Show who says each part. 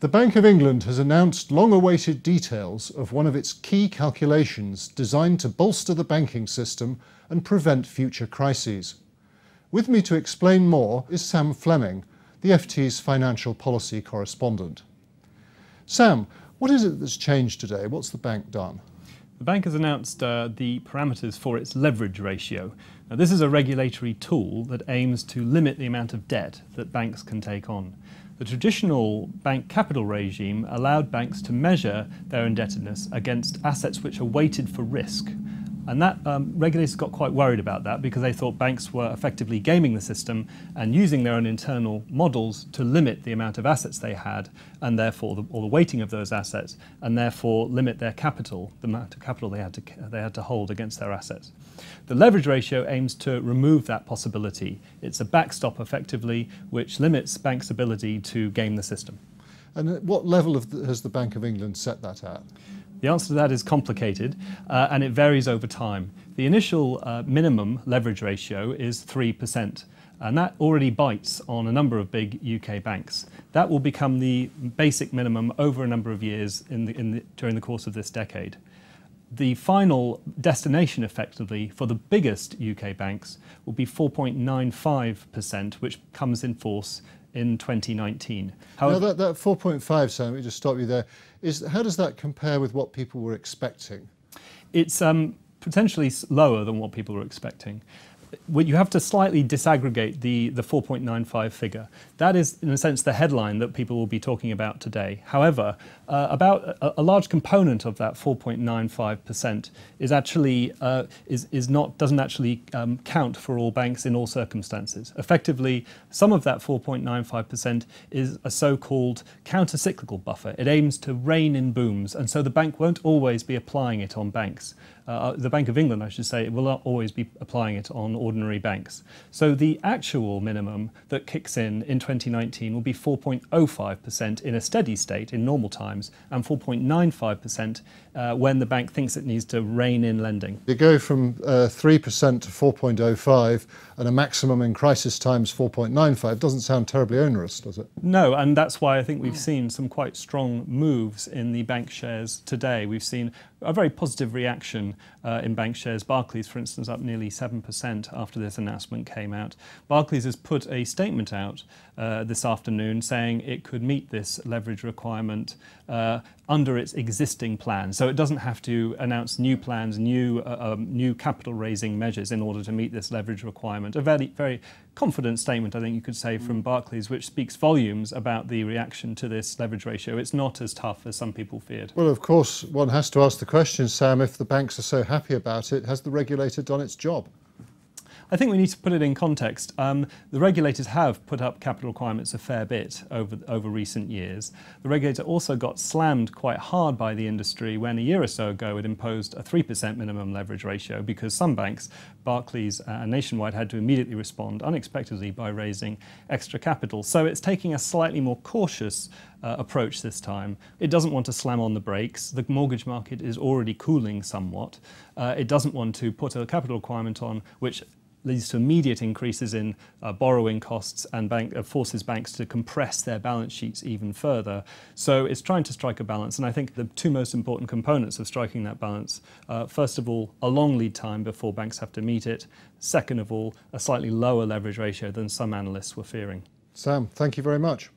Speaker 1: The Bank of England has announced long-awaited details of one of its key calculations designed to bolster the banking system and prevent future crises. With me to explain more is Sam Fleming, the FT's financial policy correspondent. Sam, what is it that's changed today? What's the bank done?
Speaker 2: The bank has announced the parameters for its leverage ratio. Now, this is a regulatory tool that aims to limit the amount of debt that banks can take on. The traditional bank capital regime allowed banks to measure their indebtedness against assets which are weighted for risk. And that regulators got quite worried about that because they thought banks were effectively gaming the system and using their own internal models to limit the amount of assets they had and therefore the weighting of those assets, and therefore limit their capital, the amount of capital they had to hold against their assets. The leverage ratio aims to remove that possibility. It's a backstop effectively which limits banks' ability to game the system.
Speaker 1: And at what level has the Bank of England set that at?
Speaker 2: The answer to that is complicated and it varies over time. The initial minimum leverage ratio is 3%, and that already bites on a number of big UK banks. That will become the basic minimum over a number of years during the course of this decade. The final destination effectively for the biggest UK banks will be 4.95%, which comes in force in 2019.
Speaker 1: However, now that 4.5, Sam, let me just stop you there. How does that compare with what people were expecting?
Speaker 2: It's potentially lower than what people were expecting. You have to slightly disaggregate the 4.95 figure. That is, in a sense, the headline that people will be talking about today. However, about a large component of that 4.95% is actually doesn't actually count for all banks in all circumstances. Effectively, some of that 4.95% is a so-called counter-cyclical buffer. It aims to rein in booms, and so the bank won't always be applying it on banks. The Bank of England, I should say, will not always be applying it on ordinary banks. So the actual minimum that kicks in 2019 will be 4.05% in a steady state in normal times, and 4.95% when the bank thinks it needs to rein in lending.
Speaker 1: You go from 3% to 4.05 and a maximum in crisis times 4.95. Doesn't sound terribly onerous, does it?
Speaker 2: No, and that's why I think we've seen some quite strong moves in the bank shares today. We've seen a very positive reaction in bank shares. Barclays, for instance, up nearly 7% after this announcement came out. Barclays has put a statement out this afternoon saying it could meet this leverage requirement under its existing plan. So it doesn't have to announce new plans, new capital raising measures in order to meet this leverage requirement. A very, very confident statement, I think you could say, from Barclays, which speaks volumes about the reaction to this leverage ratio. It's not as tough as some people feared.
Speaker 1: Well, of course, one has to ask the question, Sam, if the banks are so happy about it, has the regulator done its job?
Speaker 2: I think we need to put it in context. The regulators have put up capital requirements a fair bit over recent years. The regulator also got slammed quite hard by the industry when a year or so ago it imposed a 3% minimum leverage ratio because some banks, Barclays and Nationwide, had to immediately respond unexpectedly by raising extra capital. So it's taking a slightly more cautious approach this time. It doesn't want to slam on the brakes. The mortgage market is already cooling somewhat. It doesn't want to put a capital requirement on which leads to immediate increases in borrowing costs and forces banks to compress their balance sheets even further. So it's trying to strike a balance, and I think the two most important components of striking that balance, first of all, a long lead time before banks have to meet it. Second of all, a slightly lower leverage ratio than some analysts were fearing.
Speaker 1: Sam, thank you very much.